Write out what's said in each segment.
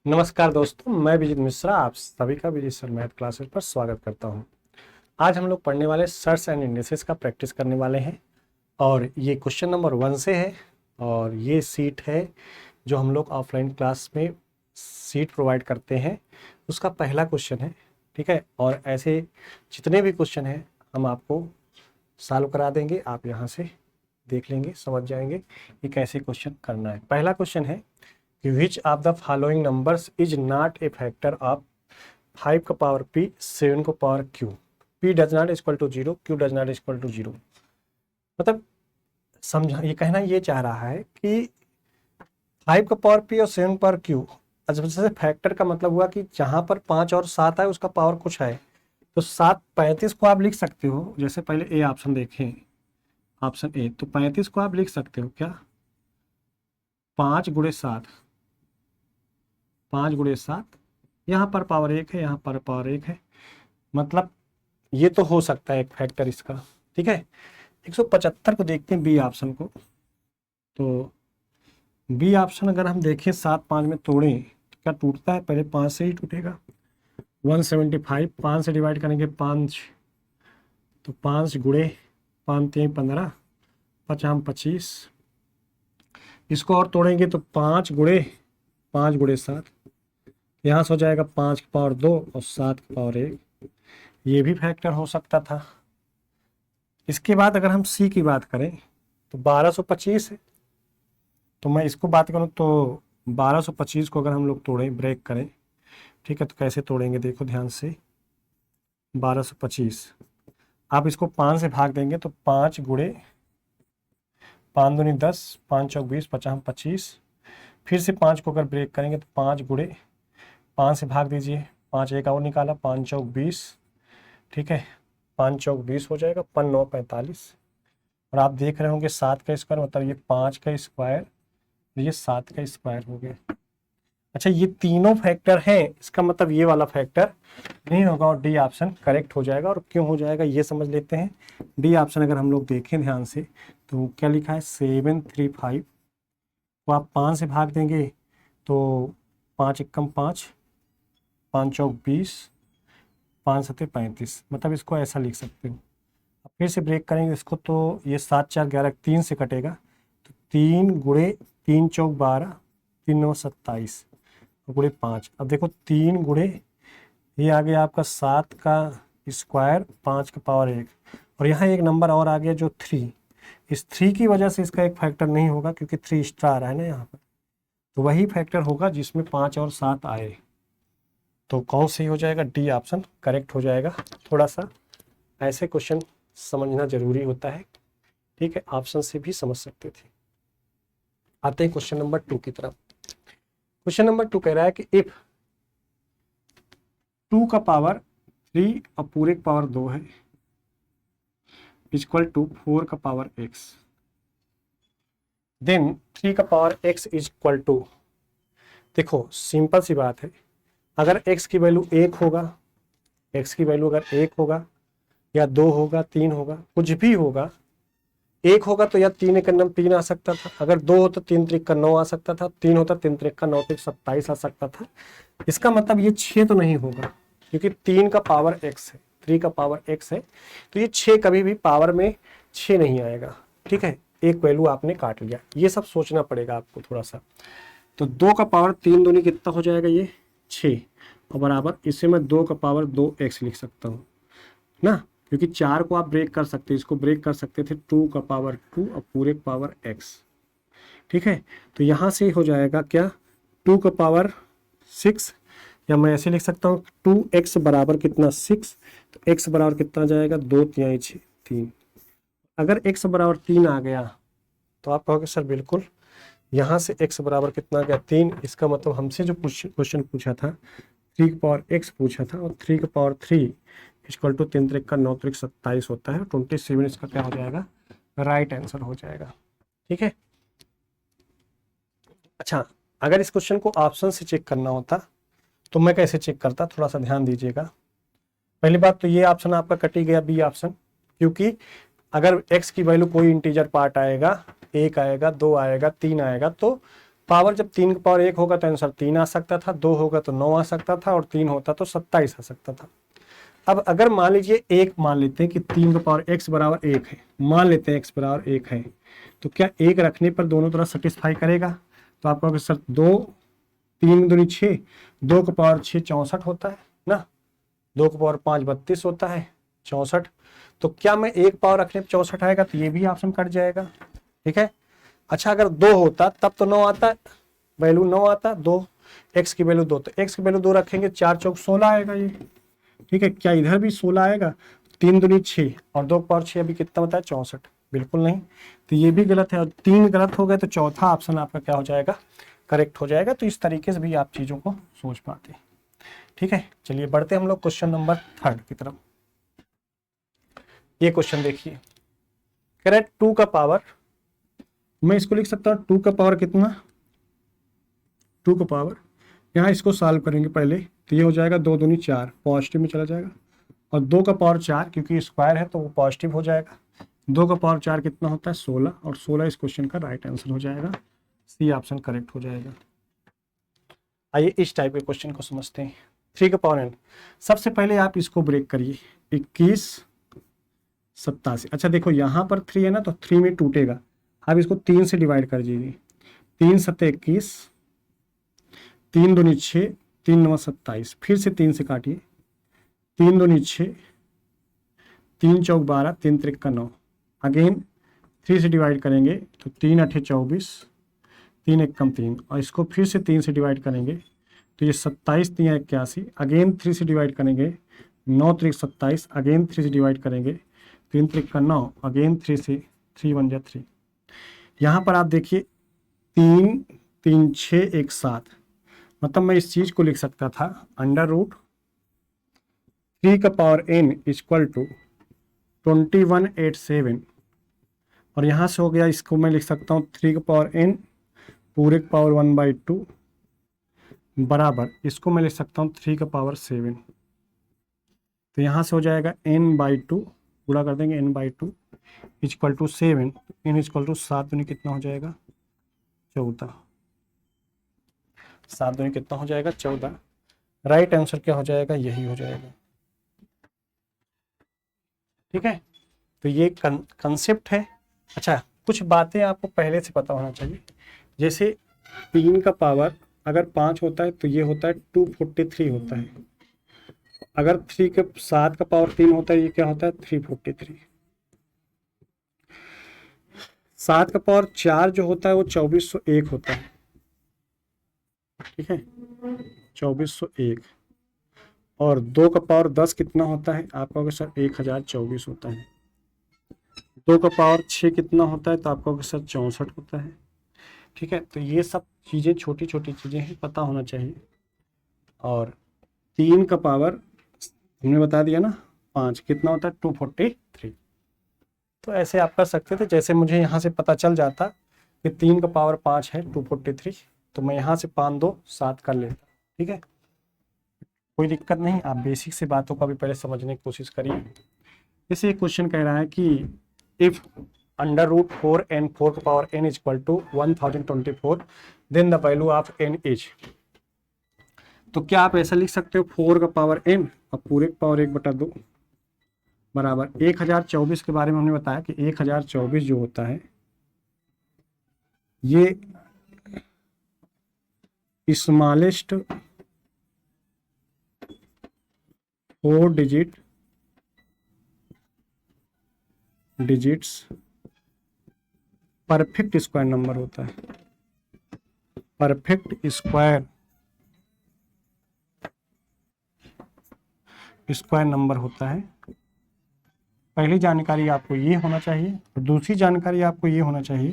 नमस्कार दोस्तों, मैं विजित मिश्रा आप सभी का विजित सर मैथ क्लासेस पर स्वागत करता हूं। आज हम लोग पढ़ने वाले सर्च एंड इंडेक्सेस का प्रैक्टिस करने वाले हैं और ये क्वेश्चन नंबर 1 से है। और ये सीट है जो हम लोग ऑफलाइन क्लास में सीट प्रोवाइड करते हैं, उसका पहला क्वेश्चन है। ठीक है, और ऐसे जितने भी क्वेश्चन हैं हम आपको सॉल्व करा देंगे। आप यहाँ से देख लेंगे, समझ जाएंगे कि कैसे क्वेश्चन करना है। पहला क्वेश्चन है कि which of the following numbers is not a factor of 5 का पावर p 7 को power q। p does not equal to 0, q does not equal to 0। मतलब समझा, ये कहना ये चाह रहा है कि 5 का पावर p और 7 पावर q, जैसे फैक्टर का मतलब हुआ कि जहां पर 5 और 7 है उसका पावर कुछ है। तो 7 35 को आप लिख सकते हो। जैसे पहले ए ऑप्शन देखें, ऑप्शन ए, तो 35 को आप लिख सकते हो क्या, 5 गुणे 7, 5 गुणे 7, यहाँ पर पावर 1 है, यहाँ पर पावर 1 है। मतलब ये तो हो सकता है एक फैक्टर इसका। ठीक है, 175 को देखते हैं बी ऑप्शन को। तो बी ऑप्शन अगर हम देखें 7 5 में तोड़ें तो क्या टूटता है, पहले 5 से ही टूटेगा। 175, 5 से डिवाइड करेंगे 5, तो 5 गुणे 5 3 15, 5 25। इसको और तोड़ेंगे तो 5 गुणे 7, यहाँ से हो जाएगा 5 की पावर 2 और 7 की पावर 1। ये भी फैक्टर हो सकता था। इसके बाद अगर हम सी की बात करें तो 1225 है। तो मैं इसको बात करूं तो 1225 को अगर हम लोग तोड़ें, ब्रेक करें, ठीक है, तो कैसे तोड़ेंगे देखो ध्यान से। 1225 आप इसको 5 से भाग देंगे तो 5 गुणे 5 दूनी 10, 5 चौक 20, 50 25। फिर से 5 को अगर ब्रेक करेंगे तो 5 गुणे 5 से भाग दीजिए, 5 एक और निकाला, 5 चौक 20। ठीक है, 5 चौक 20 हो जाएगा, 5 9 45। और आप देख रहे होंगे 7 का स्क्वायर मतलब ये 5 का स्क्वायर, ये 7 का स्क्वायर हो गया। अच्छा, ये तीनों फैक्टर हैं, इसका मतलब ये वाला फैक्टर नहीं होगा और डी ऑप्शन करेक्ट हो जाएगा। और क्यों हो जाएगा ये समझ लेते हैं। डी ऑप्शन अगर हम लोग देखें ध्यान से तो क्या लिखा है, 735 को आप 5 से भाग देंगे तो 5 एकम 5, 5 चौक 20, 5 सत्ते 35। मतलब इसको ऐसा लिख सकते हो। अब फिर से ब्रेक करेंगे इसको तो ये 7 4 11 3 से कटेगा, तो 3 गुणे 3 चौक 12, 3 9 27 गुणे 5। अब देखो 3 गुणे ये आ गया आपका 7 का स्क्वायर, 5 का पावर 1, और यहाँ एक नंबर और आ गया जो 3। इस 3 की वजह से इसका एक फैक्टर नहीं होगा क्योंकि 3 एक्स्ट्रा आ रहा है ना यहाँ पर। तो वही फैक्टर होगा जिसमें 5 और 7 आए। तो कौन सही हो जाएगा, डी ऑप्शन करेक्ट हो जाएगा। थोड़ा सा ऐसे क्वेश्चन समझना जरूरी होता है। ठीक है, ऑप्शन से भी समझ सकते थे। आते हैं क्वेश्चन नंबर 2 की तरफ। क्वेश्चन नंबर 2 कह रहा है कि इफ 2 का पावर 3 और पूरे का पावर 2 है इक्वल टू 4 का पावर x, देन 3 का power x is equal to. देखो सिंपल सी बात है, अगर x की वैल्यू 1 होगा, x की वैल्यू अगर 1 होगा या 2 होगा, 3 होगा, कुछ भी होगा, 1 होगा तो या 3 एक नंबर 3 आ सकता था, अगर 2 होता 3 त्रिक का 9 आ सकता था, 3 होता 3 त्रिक का 9 त्रिक 27 आ सकता था। इसका मतलब ये 6 तो नहीं होगा क्योंकि 3 का पावर x है, 3 का पावर x है, तो ये 6 कभी भी पावर में 6 नहीं आएगा। ठीक है, एक वैल्यू आपने काट लिया, ये सब सोचना पड़ेगा आपको थोड़ा सा। तो 2 का पावर 3 दूनी कितना हो जाएगा, ये 6, और बराबर इसे मैं 2 का पावर 2x लिख सकता हूँ ना, क्योंकि 4 को आप ब्रेक कर सकते, इसको ब्रेक कर सकते थे 2 का पावर 2 और पूरे पावर x। ठीक है, तो यहाँ से हो जाएगा क्या, 2 का पावर 6, या मैं ऐसे लिख सकता हूँ 2x बराबर कितना 6, तो x बराबर कितना जाएगा 2 3 6 3। अगर x बराबर 3 आ गया तो आप कहोगे सर बिल्कुल, यहाँ से x बराबर कितना आ गया 3, इसका मतलब हमसे जो क्वेश्चन पूछा था 3 का पावर x पूछा था, और 3 का पावर 3 इक्वल टू 3 त्रिक का 9 त्रिक 27 होता है, 27 इसका क्या हो जाएगा, राइट आंसर हो जाएगा। ठीक है, अच्छा अगर इस क्वेश्चन को ऑप्शन से चेक करना होता तो मैं कैसे चेक करता, थोड़ा सा ध्यान दीजिएगा। पहली बात तो ये ऑप्शन आपका कट ही गया, बी ऑप्शन, क्योंकि अगर x की वैल्यू कोई इंटीजर पार्ट आएगा, 1 आएगा, 2 आएगा, 3 आएगा, तो पावर जब 3 का पावर 1 होगा तो आंसर 3 आ सकता था, 2 होगा तो 9 आ सकता था, और 3 होता तो 27 आ सकता था। अब अगर मान लीजिए एक मान लेते हैं कि 3 का पावर x बराबर 1 है, मान लेते हैं x बराबर 1 है, तो क्या 1 रखने पर दोनों तरफ सेटिस्फाई करेगा? तो आप कहोगे सर 2, 3 दूनी 6, 2 का पावर 6 64 होता है ना, 2 का पावर 5 32 होता है, 64। तो क्या मैं एक पावर रखने पर 64 आएगा? तो ये भी ऑप्शन कट जाएगा। ठीक है। अच्छा अगर 2 होता तब तो 9 आता, वैल्यू 9 आता, 2 x की वैल्यू 2, तो x की वैल्यू 2 रखेंगे, 4 चौक 16 आएगा ये। ठीक है, क्या इधर भी 16 आएगा? 3 दूनी 6 और 2 पावर 6 अभी कितना होता है? 64। बिल्कुल नहीं, तो ये भी गलत है, और 3 गलत हो गए तो चौथा ऑप्शन आपका क्या हो जाएगा? करेक्ट हो जाएगा। तो इस तरीके से भी आप चीज़ों को सोच पाते हैं। ठीक है, चलिए बढ़ते हम लोग क्वेश्चन नंबर 3 की तरफ। ये क्वेश्चन देखिए, कह रहा है 2 का पावर, मैं इसको लिख सकता हूँ 2 का पावर कितना? 2 का पावर, यहाँ इसको सॉल्व करेंगे पहले, तो ये हो जाएगा 2 दूनी 4, पॉजिटिव में चला जाएगा, और 2 का पावर 4 क्योंकि स्क्वायर है तो वो पॉजिटिव हो जाएगा। 2 का पावर 4 कितना होता है? 16, और 16 इस क्वेश्चन का राइट आंसर हो जाएगा, सी ऑप्शन करेक्ट हो जाएगा। आइए इस टाइप के क्वेश्चन को समझते हैं। 3 का पावर n, सबसे पहले आप इसको ब्रेक करिए, 21 87। अच्छा देखो यहाँ पर 3 है ना, तो 3 में टूटेगा, आप इसको 3 से डिवाइड कर दीजिए, 3 7 21, 3 दूनी 6, 3 9 27, फिर से 3 से काटिए, 3 दूनी 6, 3 चौक 12, 3 त्रिक 9, अगेन 3 से डिवाइड करेंगे तो 3 8 24, 3 1 3, और इसको फिर से 3 से डिवाइड करेंगे तो ये 27 3 81, अगेन 3 से डिवाइड करेंगे, 9 त्रिक 27, अगेन 3 से डिवाइड करेंगे, 3 त्रिक 9, अगेन 3 से, 3 1 3। यहाँ पर आप देखिए 3 3 6 1 7, मतलब मैं इस चीज़ को लिख सकता था अंडर रूट 3 का पावर n इक्वल टू 2187, और यहाँ से हो गया, इसको मैं लिख सकता हूँ 3 का पावर n पूरे का पावर 1/2 बराबर, इसको मैं लिख सकता हूँ 3 का पावर 7, तो यहाँ से हो जाएगा n/2, पूरा कर देंगे n/2 equal to 7, n equal to 7 दूनी कितना हो जाएगा? 14, 7 दूनी कितना हो जाएगा? 14। राइट आंसर क्या हो जाएगा? यही हो जाएगा। ठीक है, तो ये कंसेप्ट है। अच्छा कुछ बातें आपको पहले से पता होना चाहिए, जैसे 3 का पावर अगर 5 होता है तो ये होता है 243 होता है, अगर 7 का पावर 3 होता है ये क्या होता है? 343। 7 का पावर 4 जो होता है वो 2401 होता है। ठीक है, 2401, और 2 का पावर 10 कितना होता है? आप कहोगे सर 1024 होता है। 2 का पावर 6 कितना होता है? तो आप कहोगे सर 64 होता है। ठीक है, तो ये सब चीज़ें छोटी छोटी चीज़ें हैं, पता होना चाहिए। और 3 का पावर हमने बता दिया ना 5 कितना होता है? 243। तो ऐसे आप कर सकते थे, जैसे मुझे यहाँ से पता चल जाता कि 3 का पावर 5 है 243, तो मैं यहाँ से 5 2 7 कर लेता। ठीक है, कोई दिक्कत नहीं, आप बेसिक से बातों को भी पहले समझने की कोशिश करिए। जैसे एक क्वेश्चन कह रहा है कि इफ अंडर रूट 4 and 4 का power n equal to 1024 then the value of n is, तो क्या आप ऐसा लिख सकते हो 4 का पावर n और पूरे का पावर 1/2 बराबर 1024 के बारे में हमने बताया कि 1024 जो होता है ये smallest 4 digits perfect square number होता है, परफेक्ट स्क्वायर नंबर होता है। पहली जानकारी आपको ये होना चाहिए, और दूसरी जानकारी आपको ये होना चाहिए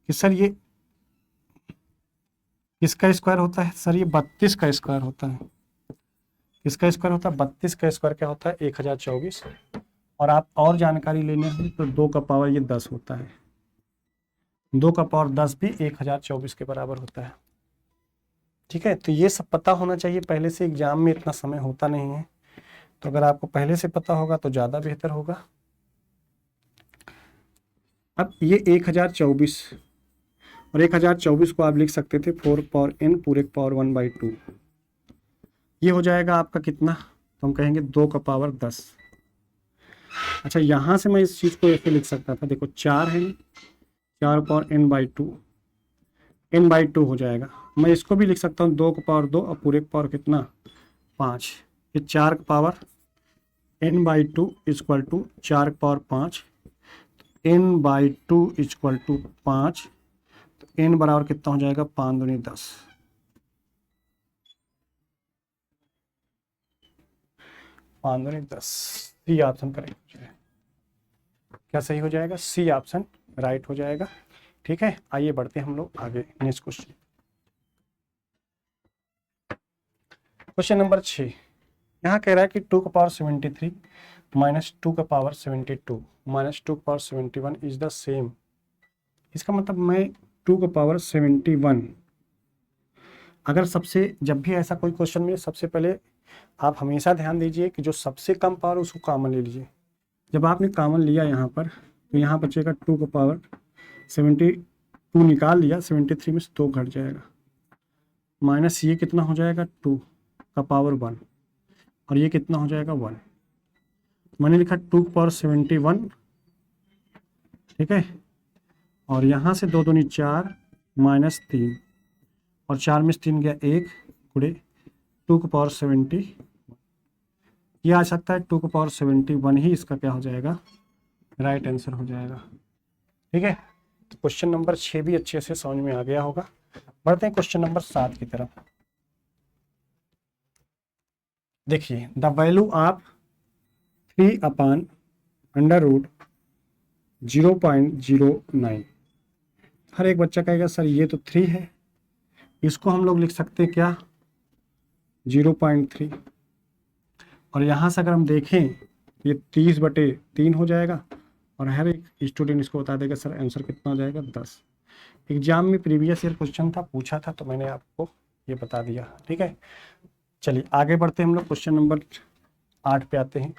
कि सर ये किसका स्क्वायर होता है? सर ये 32 का स्क्वायर होता है। किसका स्क्वायर होता है? 32 का स्क्वायर क्या होता है? 1024। और आप और जानकारी लेने हैं तो 2 का पावर ये 10 होता है, 2 का पावर 10 भी 1024 के बराबर होता है। ठीक है, तो ये सब पता होना चाहिए पहले से, एग्जाम में इतना समय होता नहीं है, तो अगर आपको पहले से पता होगा तो ज़्यादा बेहतर होगा। अब ये 1024 और 1024 को आप लिख सकते थे 4 पावर n पूरे पावर 1/2। ये हो जाएगा आपका कितना, तो हम कहेंगे 2 का पावर 10। अच्छा, यहाँ से मैं इस चीज़ को ऐसे लिख सकता था, देखो 4 है, 4 पावर n/2 हो जाएगा। मैं इसको भी लिख सकता हूँ 2 का पावर 2 और पूरे पावर कितना 5। ये 4 का पावर n/2 इक्वल टू 4 का पावर 5, n/2 इक्वल टू 5, तो n बराबर कितना हो जाएगा 5 दूनी 10। 5 दूनी 10, सी ऑप्शन करेक्ट हो जाएगा। क्या सही हो जाएगा, सी ऑप्शन राइट हो जाएगा। ठीक है, आइए बढ़ते हैं हम लोग आगे नेक्स्ट क्वेश्चन। क्वेश्चन नंबर 6, यहाँ कह रहा है कि 2 का पावर 73 माइनस 2 का पावर 72 माइनस 2 का पावर 71 इज द सेम। इसका मतलब मैं 2 का पावर 71, अगर सबसे जब भी ऐसा कोई क्वेश्चन मिले सबसे पहले आप हमेशा ध्यान दीजिए कि जो सबसे कम पावर उसको कॉमन ले लीजिए। जब आपने कॉमन लिया यहाँ पर, तो यहाँ बचेगा 2 का पावर 72 निकाल लिया, 73 में से 2 घट जाएगा, माइनस ये कितना हो जाएगा 2 का पावर 1, और ये कितना हो जाएगा 1। मैंने लिखा 2 का पावर 71, ठीक है, और यहाँ से 2 दूनी 4 माइनस 3, और 4 में से 3 गया 1 गुणे 2 का पावर 70। ये आ सकता है 2 का पावर 71 ही इसका क्या हो जाएगा, राइट आंसर हो जाएगा। ठीक है, तो क्वेश्चन नंबर 6 भी अच्छे से समझ में आ गया होगा। बढ़ते हैं क्वेश्चन नंबर 7 की तरफ। देखिए, द वैल्यू ऑफ 3/√0.09। हर एक बच्चा कहेगा सर ये तो 3 है, इसको हम लोग लिख सकते हैं क्या 0.3, और यहाँ से अगर हम देखें ये 30/3 हो जाएगा, और हर एक स्टूडेंट इसको बता देगा सर आंसर कितना हो जाएगा 10। एग्जाम में प्रीवियस ईयर क्वेश्चन था, पूछा था, तो मैंने आपको ये बता दिया। ठीक है, चलिए आगे बढ़ते हैं हम लोग क्वेश्चन नंबर 8 पे आते हैं।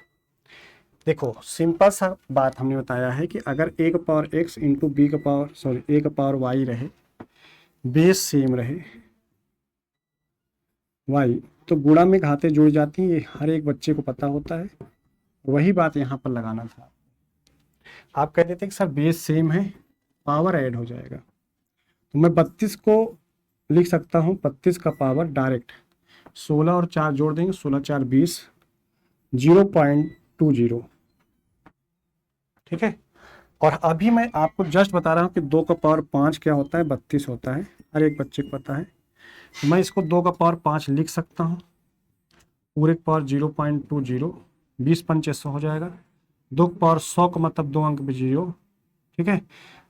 देखो, सिंपल सा बात हमने बताया है कि अगर a का पावर x इंटू b का पावर a का पावर y रहे, बेस सेम रहे y, तो गुणा में घातें जुड़ जाती हैं, ये हर एक बच्चे को पता होता है। वही बात यहाँ पर लगाना था। आप कह देते कि सर बेस सेम है, पावर ऐड हो जाएगा, तो मैं 32 को लिख सकता हूँ 32 का पावर डायरेक्ट 16 और 4 जोड़ देंगे, 16 4 20, 0.20। ठीक है, और अभी मैं आपको जस्ट बता रहा हूँ कि 2 का पावर 5 क्या होता है, 32 होता है, हर एक बच्चे को पता है। तो मैं इसको 2 का पावर 5 लिख सकता हूँ, पूरे का पावर 0.20, 20 पंचे 100 हो जाएगा। 2 का पावर 100 का मतलब 2 अंक पे 0, ठीक है,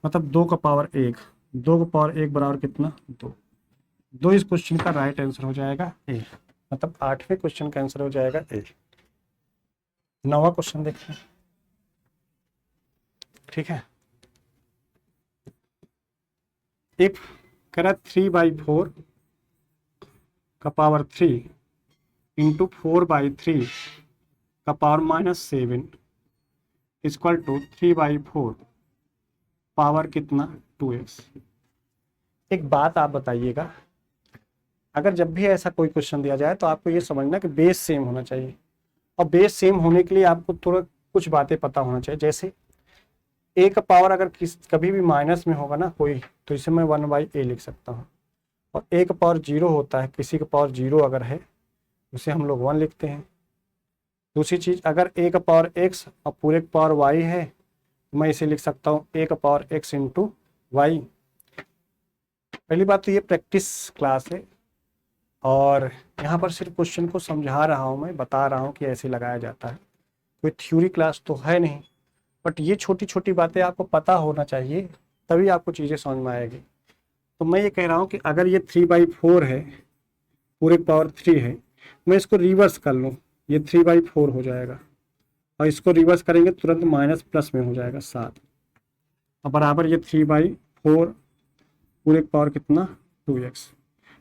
मतलब 2 का पावर 1, 2 का पावर 1 बराबर कितना 2। इस क्वेश्चन का राइट आंसर हो जाएगा ए, मतलब 8वें क्वेश्चन का आंसर हो जाएगा ए। 9वां क्वेश्चन देखते हैं। ठीक है, इफ करा 3/4 का पावर 3 इंटू 4/3 का पावर -7 इक्वल टू 3/4 पावर कितना 2x। एक बात आप बताइएगा, अगर जब भी ऐसा कोई क्वेश्चन दिया जाए तो आपको ये समझना कि बेस सेम होना चाहिए, और बेस सेम होने के लिए आपको थोड़ा कुछ बातें पता होना चाहिए। जैसे a का पावर अगर कभी भी माइनस में होगा ना कोई, तो इसे मैं 1/a लिख सकता हूँ, और a का पावर 0 होता है, किसी का पावर 0 अगर है उसे हम लोग 1 लिखते हैं। दूसरी चीज़, अगर a का पावर x और पूरे का पावर y है, तो मैं इसे लिख सकता हूँ a का पावर x इंटू वाई। पहली बात तो ये प्रैक्टिस क्लास है, और यहाँ पर सिर्फ क्वेश्चन को समझा रहा हूँ, मैं बता रहा हूँ कि ऐसे लगाया जाता है, कोई थ्योरी क्लास तो है नहीं। बट ये छोटी छोटी बातें आपको पता होना चाहिए, तभी आपको चीज़ें समझ में आएगी। तो मैं ये कह रहा हूँ कि अगर ये 3/4 है, पूरे पावर 3 है, मैं इसको रिवर्स कर लूँ, ये 3/4 हो जाएगा, और इसको रिवर्स करेंगे तुरंत माइनस प्लस में हो जाएगा 7, और बराबर ये 3/4 पूरे पावर कितना 2x।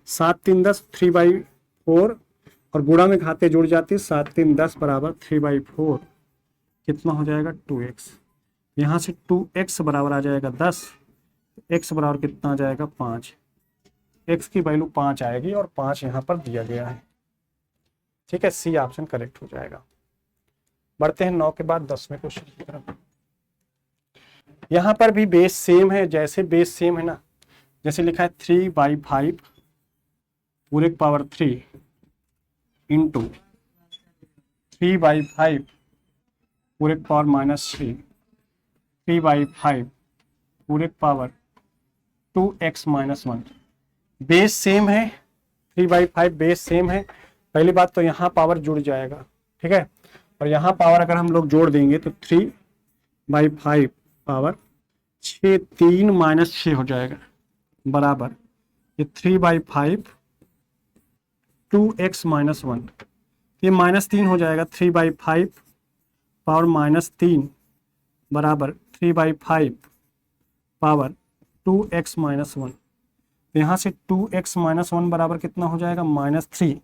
7 3 10, 3/4, और गुणा में घाते जुड़ जाती है, 7 3 10 बराबर 3/4 कितना हो जाएगा 2x। यहाँ से 2x बराबर आ जाएगा 10, एक्स बराबर कितना आ जाएगा 5। एक्स की वैल्यू 5 आएगी और 5 यहाँ पर दिया गया है। ठीक है, सी ऑप्शन करेक्ट हो जाएगा। बढ़ते हैं 9 के बाद 10वें क्वेश्चन की तरफ। यहाँ पर भी बेस सेम है, जैसे बेस सेम है ना, जैसे लिखा है 3/5 पूरे पावर 3 इंटू 3/5 पूरे पावर -3 3/5 पूरे पावर 2x-1। बेस सेम है, 3/5 बेस सेम है। पहली बात तो यहाँ पावर जुड़ जाएगा, ठीक है, और यहाँ पावर अगर हम लोग जोड़ देंगे तो 3/5 पावर 6 3 -6 हो जाएगा बराबर ये 3/5 2x-1। ये -3 हो जाएगा। 3/5 पावर -3 बराबर 3/5 पावर 2x-1। तो यहाँ से 2x-1 बराबर कितना हो जाएगा -3।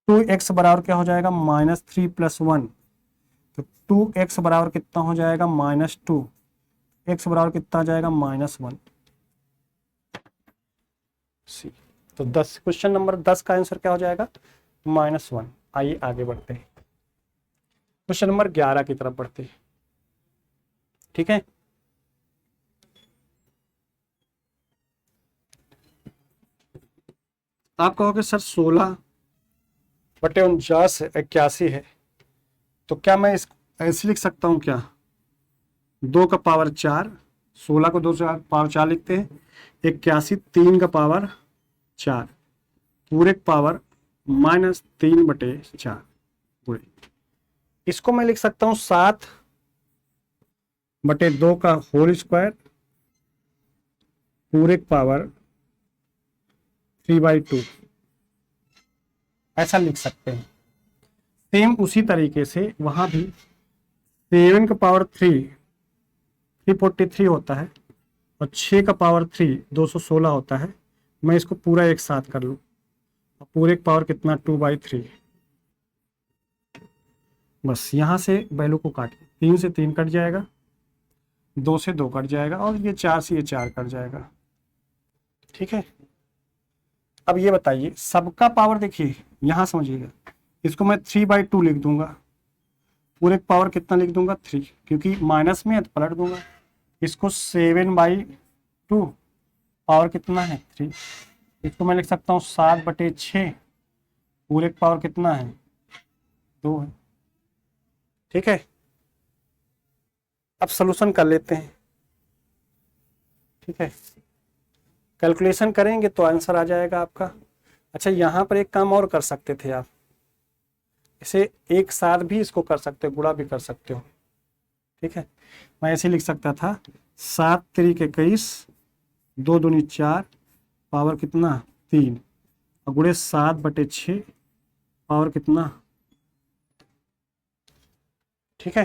2x बराबर क्या हो जाएगा -3 + 1, तो 2x बराबर कितना हो जाएगा -2। x बराबर कितना आ जाएगा -1। सी, तो 10 क्वेश्चन नंबर 10 का आंसर क्या हो जाएगा -1। आइए आगे बढ़ते हैं, क्वेश्चन नंबर 11 की तरफ बढ़ते हैं। ठीक है, आप कहोगे सर 16/49 81 है, तो क्या मैं इस ऐसे लिख सकता हूं क्या, 2 का पावर 4, 16 को 2 से पावर 4 लिखते हैं, 81 3 का पावर 4 पूरे पावर -3/4 पूरे। इसको मैं लिख सकता हूं 7/2 का होल स्क्वायर पूरे पावर 3/2, ऐसा लिख सकते हैं। सेम उसी तरीके से वहां भी 7 का पावर 343 होता है और 6 का पावर 3 216 होता है। मैं इसको पूरा एक साथ कर लूँ, पूरे पावर कितना 2/3, बस यहाँ से वैल्यू को काट, 3 से 3 कट जाएगा, 2 से 2 कट जाएगा और ये 4 से ये 4 कट जाएगा। ठीक है, अब ये बताइए सबका पावर देखिए, यहाँ समझिएगा, इसको मैं 3/2 लिख दूंगा, पूरे पावर कितना लिख दूंगा 3, क्योंकि माइनस में है तो पलट दूंगा। इसको 7/2 पावर कितना है 3, इसको मैं लिख सकता हूँ 7/6 पूरे पावर कितना है 2 है। ठीक है, अब सॉल्यूशन कर लेते हैं। ठीक है, कैलकुलेशन करेंगे तो आंसर आ जाएगा आपका। अच्छा, यहाँ पर एक काम और कर सकते थे आप, इसे एक साथ भी इसको कर सकते हो, गुणा भी कर सकते हो। ठीक है, मैं ऐसे लिख सकता था 7 3 21 2 दूनी 4 पावर कितना 3 और गुणे 7/6 पावर कितना। ठीक है,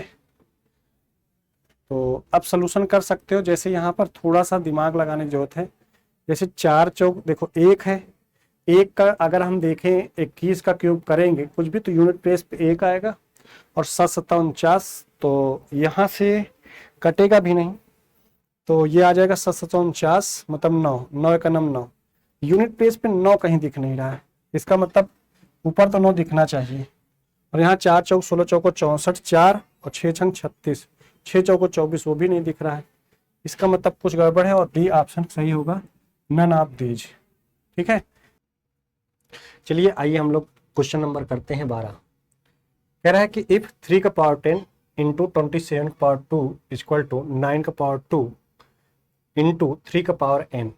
तो अब सॉल्यूशन कर सकते हो। जैसे यहाँ पर थोड़ा सा दिमाग लगाने की जरूरत है। जैसे 4 चौक देखो 1 है, 1 का अगर हम देखें 21 का क्यूब करेंगे कुछ भी तो यूनिट प्लेस पे 1 आएगा और 7×7 = 49, तो यहाँ से कटेगा भी नहीं, तो ये आ जाएगा 7×7 मतलब 9, 9 का 9, यूनिट प्लेस पे 9 कहीं दिख नहीं रहा है, इसका मतलब ऊपर तो 9 दिखना चाहिए। और यहाँ 4 चौक 16 चौको 64, 4 और 6 छंग 36, 6 चौको 24, वो भी नहीं दिख रहा है, इसका मतलब कुछ गड़बड़ है और डी ऑप्शन सही होगा, नन ऑफ दीज। ठीक है, चलिए आइए हम लोग क्वेश्चन नंबर करते हैं 12। कह रहा है कि इफ 3 का पावर 10 इंटू 27 का पावर 2 इक्वल टू 9 का पावर 2 इंटू 3 का power n,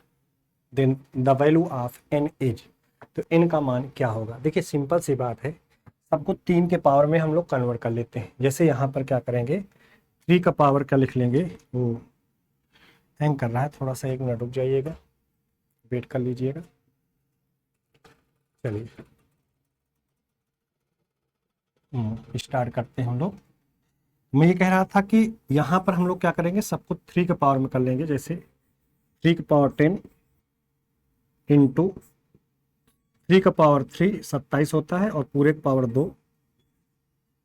then the value of n is, तो n का मान क्या होगा। देखिए सिंपल सी बात है, सबको 3 के पावर में हम लोग कन्वर्ट कर लेते हैं। जैसे यहाँ पर क्या करेंगे 3 का पावर क्या लिख लेंगे, वो हैंग कर रहा है थोड़ा सा, 1 मिनट रुक जाइएगा, वेट कर लीजिएगा। चलिए स्टार्ट करते हैं हम लोग। मैं ये कह रहा था कि यहाँ पर हम लोग क्या करेंगे, सबको 3 के पावर में कर लेंगे। जैसे 3 का पावर 10 इंटू 3 का पावर 3 27 होता है और पूरे का पावर 2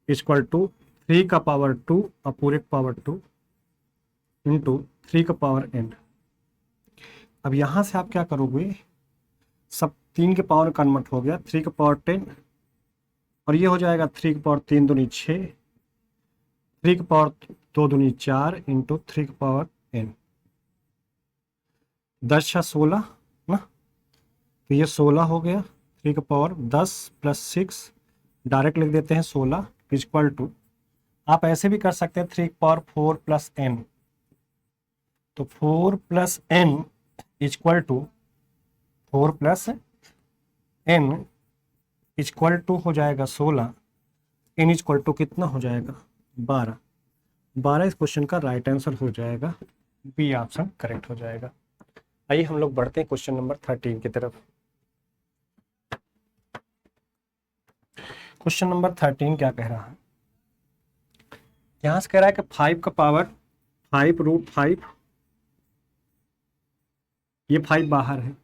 इक्वल टू 3 का पावर 2 और पूरे का पावर 2 इंटू 3 का पावर n। अब यहाँ से आप क्या करोगे, सब 3 के पावर कन्वर्ट हो गया, 3 के पावर 10 और ये हो जाएगा 3 के पावर 3 दूनी 6, 3 के पावर 2 दूनी 4 इंटू 3 के पावर n, 10 6 16 ना, तो ये 16 हो गया। 3 का पावर 10 प्लस 6 डायरेक्ट लिख देते हैं 16 इक्वल टू, आप ऐसे भी कर सकते हैं 3 का पावर 4 प्लस n, तो 4 plus n equal to 4 plus n equal to हो जाएगा 16, n इक्वल टू कितना हो जाएगा 12, 12 इस क्वेश्चन का राइट आंसर हो जाएगा, बी ऑप्शन करेक्ट हो जाएगा। आइए हम लोग बढ़ते हैं क्वेश्चन नंबर 13 की तरफ। क्वेश्चन नंबर 13 क्या कह रहा है, यहां से कह रहा है कि 5 का पावर 5 रूट 5, ये 5 बाहर है,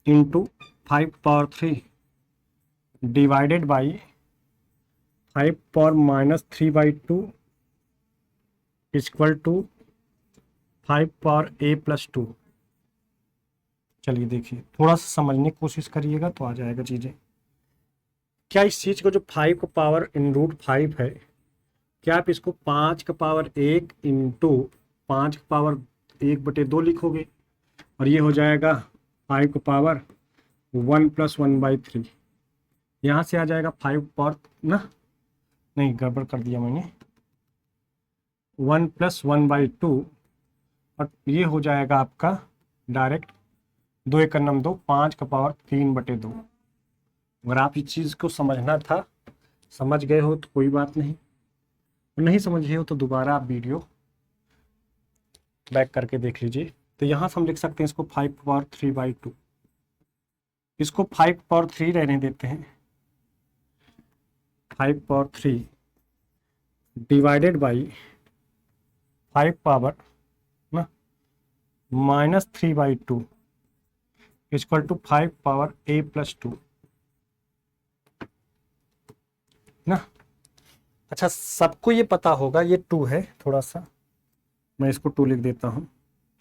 into 5 power 3 divided by 5 power minus 3/2 equal to 5 power a plus 2। चलिए देखिए, थोड़ा सा समझने की कोशिश करिएगा तो आ जाएगा चीज़ें। क्या इस चीज़ को जो 5 का पावर इन रूट 5 है, क्या आप इसको 5 का पावर 1 इंटू 5 का पावर 1/2 लिखोगे, और ये हो जाएगा 5 का पावर 1 प्लस 1/3, यहाँ से आ जाएगा 5 पावर ना, नहीं गड़बड़ कर दिया मैंने, 1 प्लस 1/2 और ये हो जाएगा आपका डायरेक्ट 2 एक नम 2, 5 का पावर 3/2। अगर आप इस चीज़ को समझना था, समझ गए हो तो कोई बात नहीं, और नहीं समझे हो तो दोबारा आप वीडियो बैक करके देख लीजिए। तो यहाँ से हम लिख सकते हैं इसको 5 पावर 3/2, इसको 5 पावर 3 रहने देते हैं, 5 पावर 3 डिवाइडेड बाई 5 पावर ना minus 3/2 equal to 5 power a plus 2 ना। अच्छा, सबको ये पता होगा ये 2 है, थोड़ा सा मैं इसको 2 लिख देता हूँ,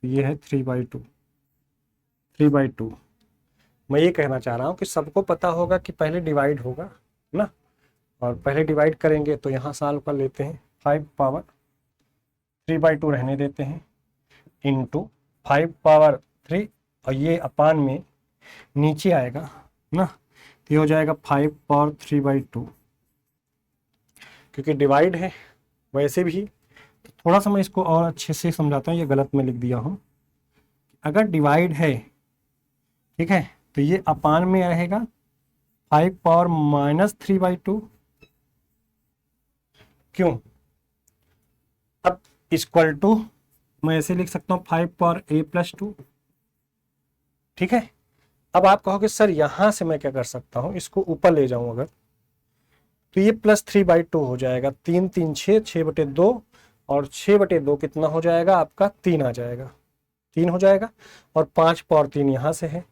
तो ये है 3/2, 3/2। मैं ये कहना चाह रहा हूँ कि सबको पता होगा कि पहले डिवाइड होगा ना, और पहले डिवाइड करेंगे तो यहाँ सॉल्व कर लेते हैं, 5 पावर 3/2 रहने देते हैं इंटू 5 पावर 3 और ये अपान में नीचे आएगा ना, तो ये हो जाएगा 5 पावर 3/2, क्योंकि डिवाइड है। वैसे भी तो थोड़ा सा मैं इसको और अच्छे से समझाता हूँ, ये गलत में लिख दिया हूँ। अगर डिवाइड है, ठीक है, तो ये अपान में रहेगा 5 पावर माइनस 3/2, क्यों, अब इक्वल टू मैं ऐसे लिख सकता हूँ 5 पावर a प्लस 2, ठीक है। अब आप कहोगे सर यहाँ से मैं क्या कर सकता हूँ, इसको ऊपर ले जाऊँ अगर, तो ये प्लस 3/2 हो जाएगा, 3 3 6, 6/2 और 6/2 कितना हो जाएगा आपका 3 आ जाएगा, 3 हो जाएगा, और 5 पावर 3 यहाँ से है,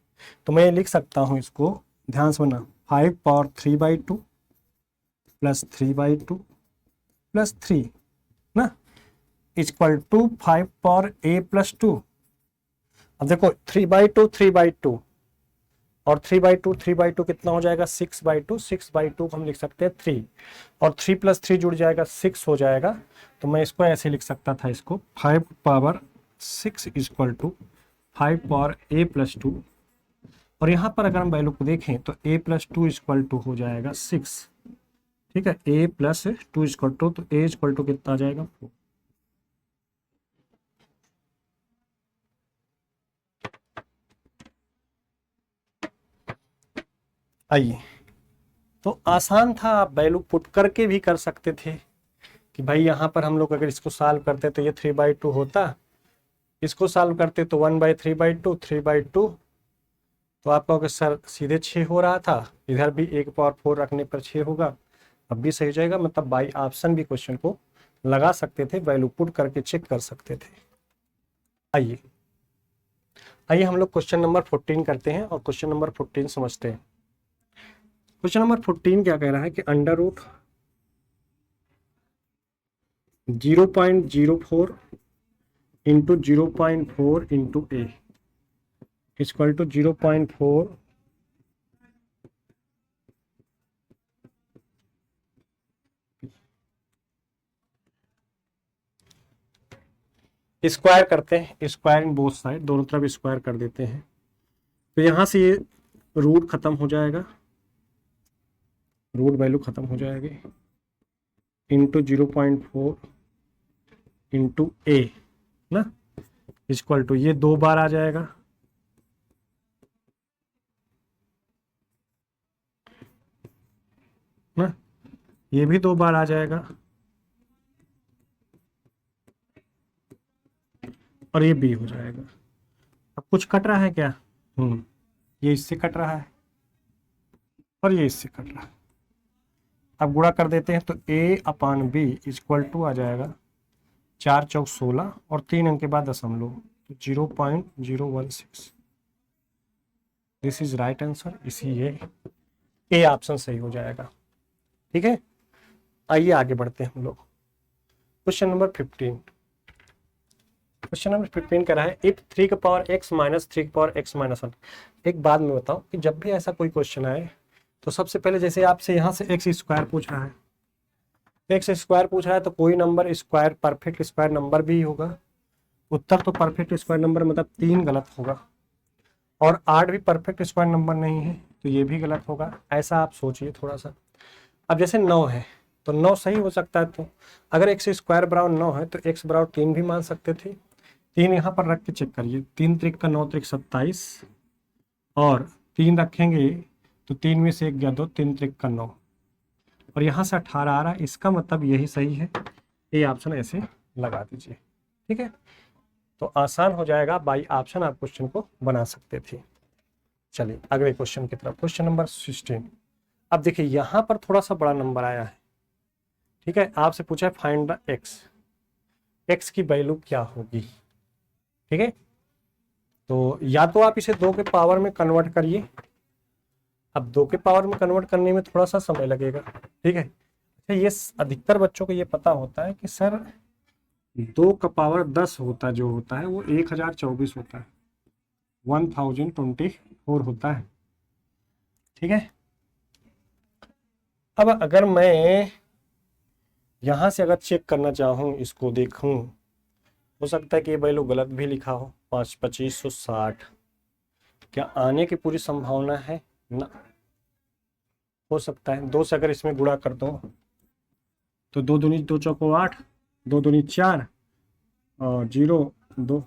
तो मैं लिख सकता हूँ इसको, ध्यान से ना, 5 पावर 3/2 प्लस 3/2 प्लस 3 ना equal to 5 power a plus 2। अब देखो 3/2 3/2 और 3/2 कितना हो जाएगा 6/2, 6/2 हम लिख सकते हैं 3, और 3 प्लस 3 जुड़ जाएगा 6 हो जाएगा, तो मैं इसको ऐसे लिख सकता था, इसको 5 power 6 equal to 5 power a plus 2, और यहाँ पर अगर हम वैल्यू को देखें तो a प्लस 2 इक्वल टू हो जाएगा 6, ठीक है, a प्लस 2 इक्वल टू, तो a इक्वल टू कितना आ जाएगा 4। आइए, तो आसान था, आप वैल्यू पुट करके भी कर सकते थे कि भाई यहाँ पर हम लोग अगर इसको सॉल्व करते तो ये 3/2 होता, इसको सॉल्व करते तो 1/3/2, 3/2, तो आप कहोगे सर सीधे 6 हो रहा था, इधर भी 1 पावर 4 रखने पर 6 होगा, अब भी सही जाएगा, मतलब बाई ऑप्शन भी क्वेश्चन को लगा सकते थे, वैल्यू पुट करके चेक कर सकते थे। आइए आइए हम लोग क्वेश्चन नंबर 14 करते हैं और क्वेश्चन नंबर 14 समझते हैं। क्वेश्चन नंबर 14 क्या कह रहा है कि under root 0.04 into 0.4 into a equal to 0.4 square करते हैं, स्क्वायर इन बोथ साइड, दोनों तरफ स्क्वायर कर देते हैं। तो यहाँ से ये रूट खत्म हो जाएगा, रूट वैल्यू खत्म हो जाएगी, इंटू 0.4 इंटू ए ना, इक्वल टू ये 2 बार आ जाएगा, ना, ये भी 2 बार आ जाएगा, और ये बी हो जाएगा। अब कुछ कट रहा है क्या? ये इससे कट रहा है और ये इससे कट रहा है। अब गुणा कर देते हैं तो a upon B equal to आ जाएगा 4 चौक 16 और 3 अंक के बाद दशमलव, तो 0.016। दिस इज राइट आंसर, इसी ए ऑप्शन सही हो जाएगा। ठीक है, आइए आगे बढ़ते हैं हम लोग। Question number 15। क्वेश्चन नंबर 15 कह रहा है इफ 3 का पावर x माइनस 3 का पावर x माइनस 1। एक बात मैं बताऊं कि जब भी ऐसा कोई क्वेश्चन आए तो सबसे पहले जैसे आपसे यहाँ से एक्स स्क्वायर पूछ रहा है, एक्स स्क्वायर पूछ रहा है तो कोई number square perfect square number भी होगा। उत्तर तो परफेक्ट स्क्वायर नंबर मतलब 3 गलत होगा, और 8 भी परफेक्ट स्क्वायर नंबर नहीं है तो ये भी गलत होगा। ऐसा आप सोचिए थोड़ा सा। अब जैसे 9 है तो 9 सही हो सकता है, तो अगर एक्स स्क्वायर बराबर 9 है तो एक्स बराबर 3 भी मान सकते थे। 3 यहाँ पर रख के चेक करिए, 3 त्रिक का 9 त्रिक 27, और 3 रखेंगे तो 3 में से 1 गया 2, 3 त्रिक का 9, और यहाँ से 18 आ रहा है, इसका मतलब यही सही है। ये ऑप्शन ऐसे लगा दीजिए। ठीक है, तो आसान हो जाएगा, बाई ऑप्शन आप क्वेश्चन को बना सकते थे। चलिए अगले क्वेश्चन की तरफ, क्वेश्चन नंबर 16। अब देखिए यहाँ पर थोड़ा सा बड़ा नंबर आया है। ठीक है, आपसे पूछा है फाइंड द एक्स, एक्स की वैल्यू क्या होगी। ठीक है, तो या तो आप इसे 2 के पावर में कन्वर्ट करिए। अब 2 के पावर में कन्वर्ट करने में थोड़ा सा समय लगेगा। ठीक है, अच्छा ये अधिकतर बच्चों को ये पता होता है कि सर 2 का पावर 10 होता जो होता है वो 1024 होता है, 1024 होता है। ठीक है, अब अगर मैं यहाँ से अगर चेक करना चाहूँ, इसको देखूँ, हो सकता है कि ये वैल्यू गलत भी लिखा हो, 2560। क्या आने की पूरी संभावना है? ना, हो सकता है 2 से अगर इसमें गुणा कर दो तो 2 दूनी 2 चौको 8, 2 दूनी 4 और 0 2।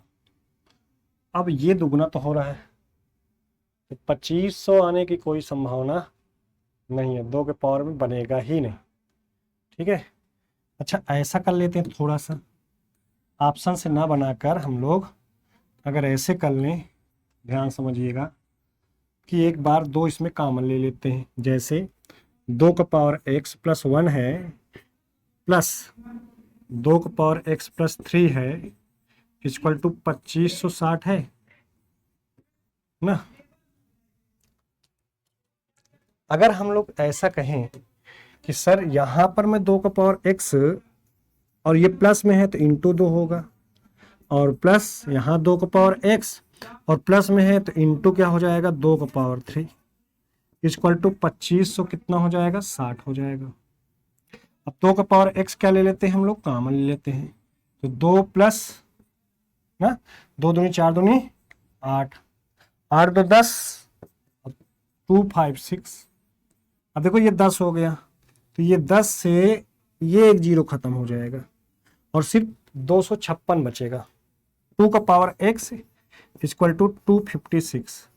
अब ये दुगुना तो हो रहा है, तो 2500 आने की कोई संभावना नहीं है, 2 के पावर में बनेगा ही नहीं। ठीक है, अच्छा ऐसा कर लेते हैं, थोड़ा सा ऑप्शन से ना बनाकर हम लोग अगर ऐसे कर लें, ध्यान समझिएगा कि एक बार 2 इसमें कॉमन ले लेते हैं। जैसे 2 का पावर x प्लस 1 है, प्लस 2 का पावर x प्लस 3 है, इक्वल टू 2560 है ना। अगर हम लोग ऐसा कहें कि सर यहाँ पर मैं 2 का पावर x और ये प्लस में है तो इंटू 2 होगा, और प्लस यहाँ 2 का पावर x और प्लस में है तो इंटू क्या हो जाएगा 2 का पावर 3, इक्वल टू 2500 कितना हो जाएगा 60 हो जाएगा। अब 2 का पावर x क्या ले लेते हैं हम लोग, कॉमन ले लेते हैं, तो 2 प्लस ना 2 दूनी 4 दूनी 8, 8 दो 10, 256। अब देखो ये 10 हो गया तो ये 10 से ये एक 0 खत्म हो जाएगा और सिर्फ 256 बचेगा। 2 का पावर x इक्वल टू 256।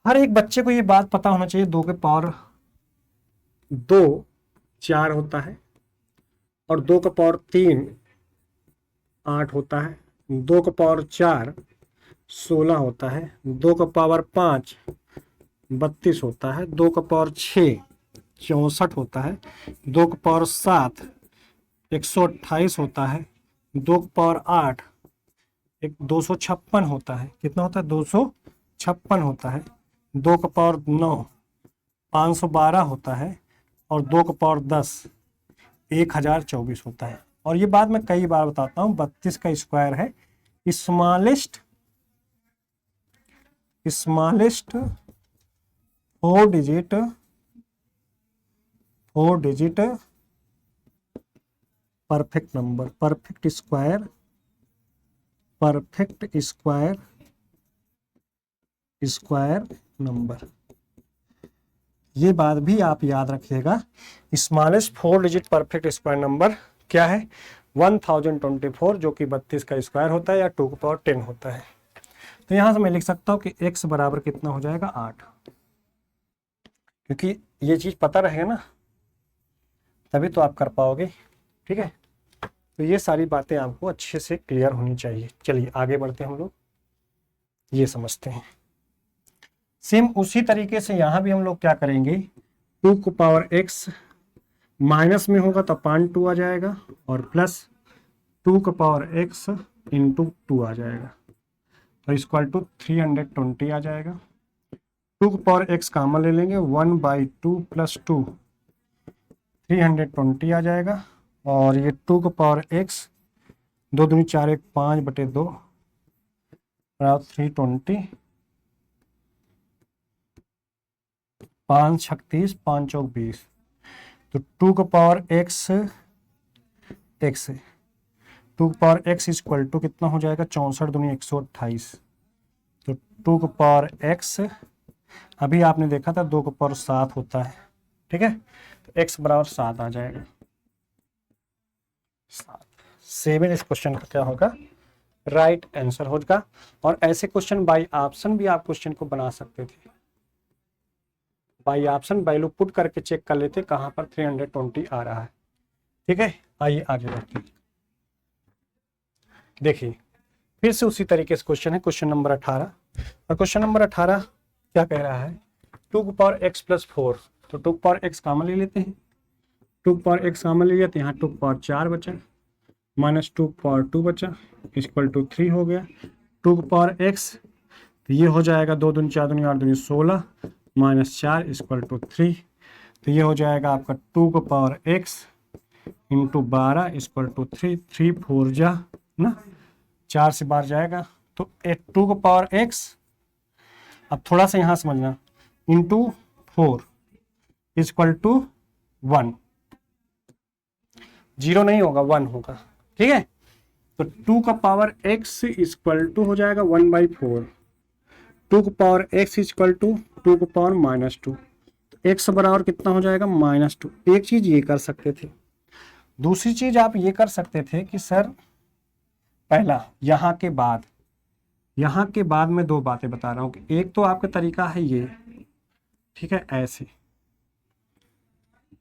हर एक बच्चे को ये बात पता होना चाहिए, 2 के पावर 2 4 होता है, और 2 का पावर 3 8 होता है, 2 का पावर 4 16 होता है, 2 का पावर 5 32 होता है, 2 का पावर 6 64 होता है, 2 का पावर 7 128 होता है, 2 का पावर 8 256 होता है। कितना होता है 256 होता है, 2 का पावर 9 512 होता है, और 2 का पावर 10 1024 होता है। और ये बात मैं कई बार बताता हूँ, 32 का स्क्वायर है smallest smallest four digit perfect number, perfect square number. ये बात भी आप याद रखिएगा, smallest four digit perfect square number क्या है? 1024, जो कि 32 का स्क्वायर होता है या 2 की पावर 10 होता है। तो यहां से मैं लिख सकता हूं कि x बराबर कितना हो जाएगा? 8, क्योंकि ये चीज पता रहेगा ना, तभी तो आप कर पाओगे। ठीक है, तो ये सारी बातें आपको अच्छे से क्लियर होनी चाहिए। चलिए आगे बढ़ते हैं, हम लोग ये समझते हैं। सेम उसी तरीके से यहां भी हम लोग क्या करेंगे, 2 को पावर x माइनस में होगा तो अपान 2 आ जाएगा, और प्लस 2 का पावर x इंटू 2 आ जाएगा, तो इक्वल टू 320 आ जाएगा। 2 का पावर x कॉमन ले लेंगे, 1/2 प्लस 2 320 आ जाएगा, और ये 2 का पावर x 2 दूनी 4 1 5/2 320, 5 36 5 चौक 20, तो 2 का पावर x 2 का पावर x इक्वल टू कितना हो जाएगा? 64 दूनी 128, तो 2 का पावर x अभी आपने देखा था 2 का पावर 7 होता है। ठीक है, तो x बराबर 7 आ जाएगा। 7 इस क्वेश्चन का क्या होगा? राइट आंसर होगा। और ऐसे क्वेश्चन बाय ऑप्शन भी आप क्वेश्चन को बना सकते थे। बाय ऑप्शन वैल्यू पुट करके चेक कर लेते कहां पर 320 आ रहा है। ठीक है, आइए आगे बढ़ते हैं। देखिए फिर से उसी तरीके से क्वेश्चन है, क्वेश्चन नंबर 18। और क्वेश्चन नंबर 18 क्या कह रहा है? 2 की पावर x प्लस 4, तो 2 की पावर x कॉमन ले लेते हैं। 2 की पावर x कॉमन ले लिया तो यहाँ 2 की पावर 4 बचा, माइनस 2 की पावर 2 बचा, इक्वल टू 3 हो गया। 2 की पावर x तो ये हो जाएगा 2 दूनी 4 दूनी 8 दूनी 16, माइनस 4 इक्वल टू 3, तो ये हो जाएगा आपका 2 का power x into 12 equal to 3, 3 4 जा ना 4 से बाहर जाएगा, तो 2 का पावर x, अब थोड़ा सा यहाँ समझना, इंटू 4 इक्वल टू 1, 0 नहीं होगा 1 होगा। ठीक है, तो 2 का पावर x इक्वल टू हो जाएगा 1/4, 2 का पावर x इक्वल टू 2 का पावर -2, x बराबर कितना हो जाएगा? -2। एक चीज ये कर सकते थे, दूसरी चीज आप ये कर सकते थे कि सर पहला यहाँ के बाद मैं दो बातें बता रहा हूँ कि एक तो आपका तरीका है ये, ठीक है, ऐसे,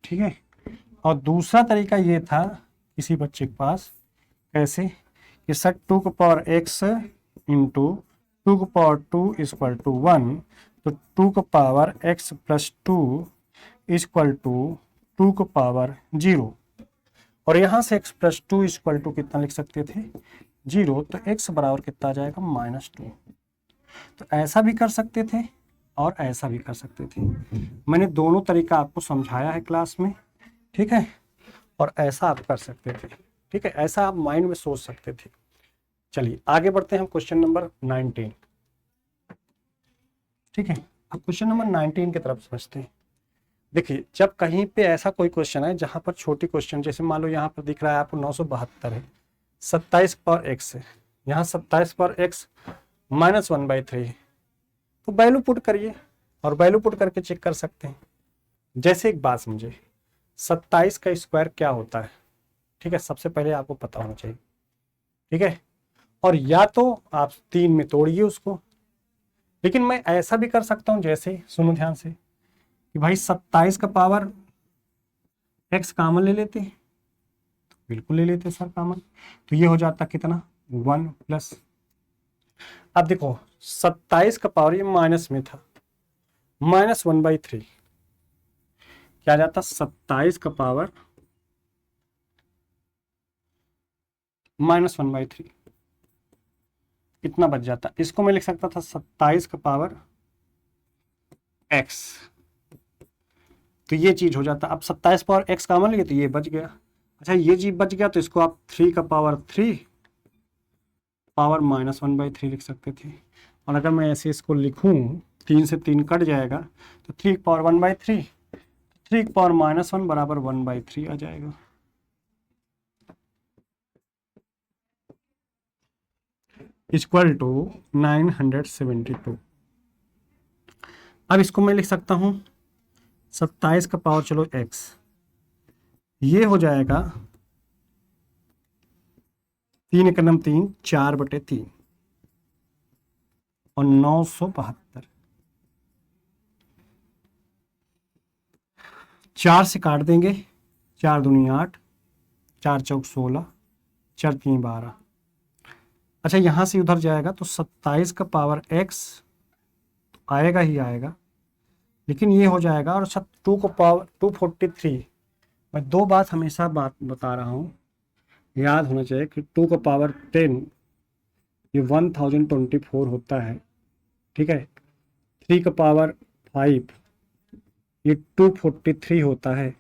ठीक है, और दूसरा तरीका ये था किसी बच्चे के पास, कैसे कि सर 2 का पावर x इंटू 2 का पावर 2 इक्वल टू 1, तो 2 का power x plus 2 equal to 2 का पावर 0, और यहाँ से x प्लस 2 इक्वल टू कितना लिख सकते थे? 0, तो x बराबर कितना आ जाएगा? -2। तो ऐसा भी कर सकते थे और ऐसा भी कर सकते थे। मैंने दोनों तरीका आपको समझाया है क्लास में, ठीक है, और ऐसा आप कर सकते थे। ठीक है, ऐसा आप माइंड में सोच सकते थे। चलिए आगे बढ़ते हैं हम क्वेश्चन नंबर 19। ठीक है, अब क्वेश्चन नंबर 19 की तरफ समझते हैं। देखिए जब कहीं पे ऐसा कोई क्वेश्चन है जहां पर छोटी क्वेश्चन, जैसे मान लो यहाँ पर दिख रहा है आपको 972 है, 27 पावर x है, यहाँ 27 पावर x -1/3 है, तो वैल्यू पुट करिए और वैल्यू पुट करके चेक कर सकते हैं। जैसे एक बात समझे, 27 का स्क्वायर क्या होता है? ठीक है, सबसे पहले आपको पता होना चाहिए। ठीक है, और या तो आप 3 में तोड़िए उसको, लेकिन मैं ऐसा भी कर सकता हूं, जैसे सुनो ध्यान से कि भाई 27 का पावर x कॉमन ले लेते हैं, तो बिल्कुल ले लेते सर कॉमन, तो ये हो जाता कितना? 1 प्लस, अब देखो 27 का पावर ये माइनस में था, -1/3 क्या जाता? 27 का पावर -1/3 कितना बच जाता? इसको मैं लिख सकता था 27 का पावर x, तो ये चीज हो जाता। अब 27 पावर x कॉमन लिए तो ये बच गया। अच्छा ये चीज बच गया तो इसको आप 3 का पावर 3 पावर -1/3 लिख सकते थे। और अगर मैं ऐसे इसको लिखूं 3 से 3 कट जाएगा तो 3 की पावर 1/3, 3 की पावर -1 बराबर 1/3 आ जाएगा। Equal to 972। अब इसको मैं लिख सकता हूं 27 का पावर चलो x, ये हो जाएगा 3 एकम 3, 4/3 और 972। 4 से काट देंगे, 4 दूनी 8, 4 चौक 16, 4 3 12। अच्छा यहां से उधर जाएगा तो 27 का पावर x तो आएगा ही आएगा, लेकिन ये हो जाएगा। और 2 को पावर 243, मैं दो बात हमेशा बात बता रहा हूँ, याद होना चाहिए कि 2 का पावर 10 ये 1024 होता है, ठीक है। 3 का पावर 5 ये 243 होता है,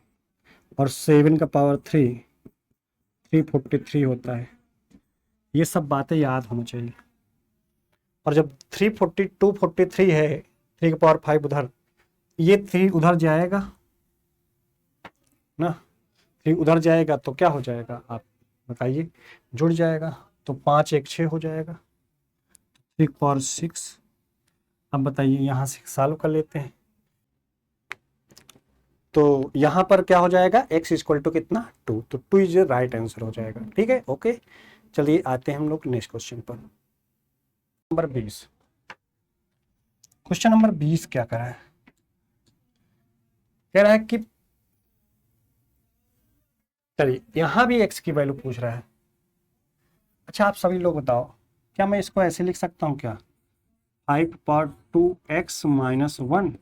और 7 का पावर 343 होता है। ये सब बातें याद होनी चाहिए। और जब 243 है, 3 का पावर 5 उधर, ये 3 उधर जाएगा ना, 3 उधर जाएगा तो क्या हो जाएगा आप बताइए, जुड़ जाएगा, तो 5 1 6 हो जाएगा, 3 की पावर 6। अब बताइए यहाँ से सॉल्व कर लेते हैं, तो यहाँ पर क्या हो जाएगा x इक्वल टू कितना 2, तो 2 इज राइट आंसर हो जाएगा। ठीक है, ओके। चलिए आते हैं हम लोग नेक्स्ट क्वेश्चन पर, नंबर 20। क्वेश्चन नंबर 20 क्या कह रहा है, कह रहा है कि चलिए यहाँ भी x की वैल्यू पूछ रहा है। अच्छा आप सभी लोग बताओ, क्या मैं इसको ऐसे लिख सकता हूँ क्या, 5 पावर 2x - 1,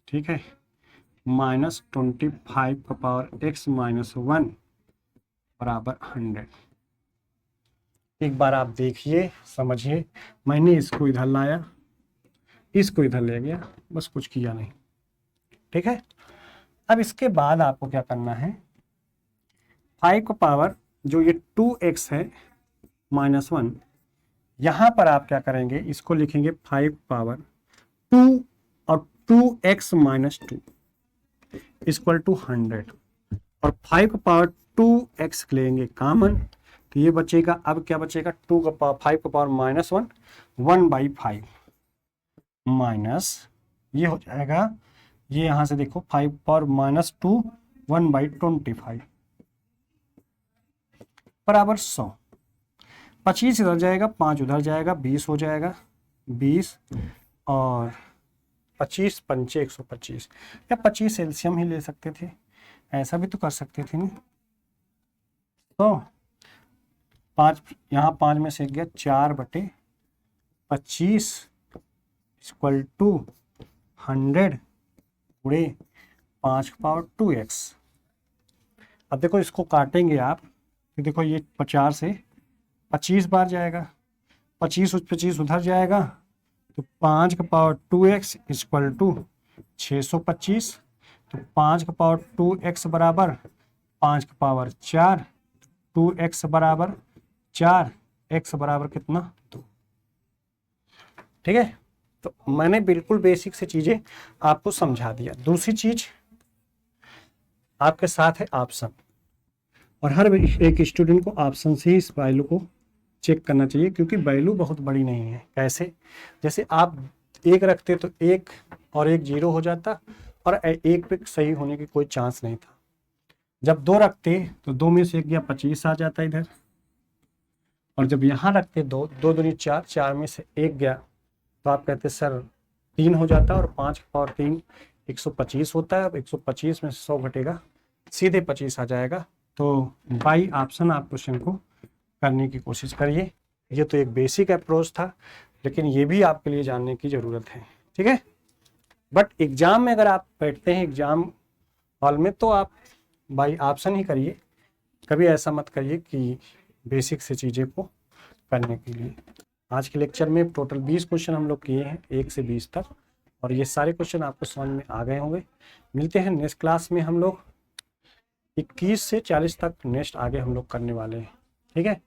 ठीक है, -25 का पावर x - 1 बराबर 100। एक बार आप देखिए समझिए, मैंने इसको इधर लाया, इसको इधर ले गया, बस कुछ किया नहीं। ठीक है, अब इसके बाद आपको क्या करना है, 5 का पावर जो ये 2x है -1, यहां पर आप क्या करेंगे, इसको लिखेंगे 5 पावर 2 और 2x - 2 इक्वल टू 100, और 5 का पावर 2x लेंगे कॉमन, तो ये बचेगा, अब क्या बचेगा, 2 का पावर 5 का पावर -1 1/5 माइनस ये हो जाएगा, ये यहां से देखो 5 पावर -2 1/25 बराबर 100। 25 इधर जाएगा, 5 उधर जाएगा, 20 हो जाएगा, 20 और 25 पंचे 125, या 25 एलसीएम ही ले सकते थे, ऐसा भी तो कर सकते थे ना। तो 5 यहाँ 5 में से गया 4/25 इक्वल टू 100 गुणे 5 का पावर 2x। अब देखो इसको काटेंगे आप, तो देखो ये 50 से 25 बार जाएगा, 25 उधर जाएगा, तो 5 का पावर 2x इक्वल टू 625, तो 5 का पावर 2x बराबर 5 का पावर 4, 2x बराबर 4, x बराबर कितना 2। ठीक है, तो मैंने बिल्कुल बेसिक से चीजें आपको समझा दिया। दूसरी चीज आपके साथ है ऑप्शन, और हर एक स्टूडेंट को ऑप्शन से ही इस वैल्यू को चेक करना चाहिए, क्योंकि वैल्यू बहुत बड़ी नहीं है। कैसे, जैसे आप 1 रखते तो 1 और 1 0 हो जाता, और 1 पे सही होने की कोई चांस नहीं था। जब 2 रखते तो 2 में से 1 गया 25 आ जाता इधर, और जब यहाँ रखते 2 दूनी 4, 4 में से 1 गया तो आप कहते सर 3 हो जाता, और 5 का पावर 3 125 होता है। अब 125 में से 100 घटेगा, सीधे 25 आ जाएगा। तो बाई ऑप्शन आप क्वेश्चन को करने की कोशिश करिए। ये तो एक बेसिक अप्रोच था, लेकिन ये भी आपके लिए जानने की ज़रूरत है। ठीक है, बट एग्जाम में अगर आप बैठते हैं एग्जाम हॉल में, तो आप बाई ऑप्शन ही करिए, कभी ऐसा मत करिए कि बेसिक से चीज़ें को करने के लिए। आज के लेक्चर में टोटल 20 क्वेश्चन हम लोग किए हैं 1 से 20 तक, और ये सारे क्वेश्चन आपको समझ में आ गए होंगे। मिलते हैं नेक्स्ट क्लास में, हम लोग 21 से 40 तक नेक्स्ट आगे हम लोग करने वाले हैं। ठीक है,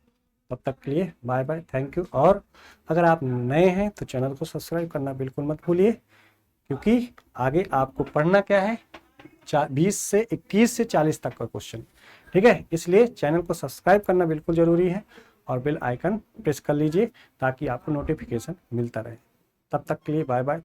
तब तक के लिए बाय बाय, थैंक यू। और अगर आप नए हैं तो चैनल को सब्सक्राइब करना बिल्कुल मत भूलिए, क्योंकि आगे आपको पढ़ना क्या है, 20 से 21 से 40 तक का क्वेश्चन, ठीक है। इसलिए चैनल को सब्सक्राइब करना बिल्कुल ज़रूरी है और बेल आइकन प्रेस कर लीजिए ताकि आपको नोटिफिकेशन मिलता रहे। तब तक के लिए बाय बाय।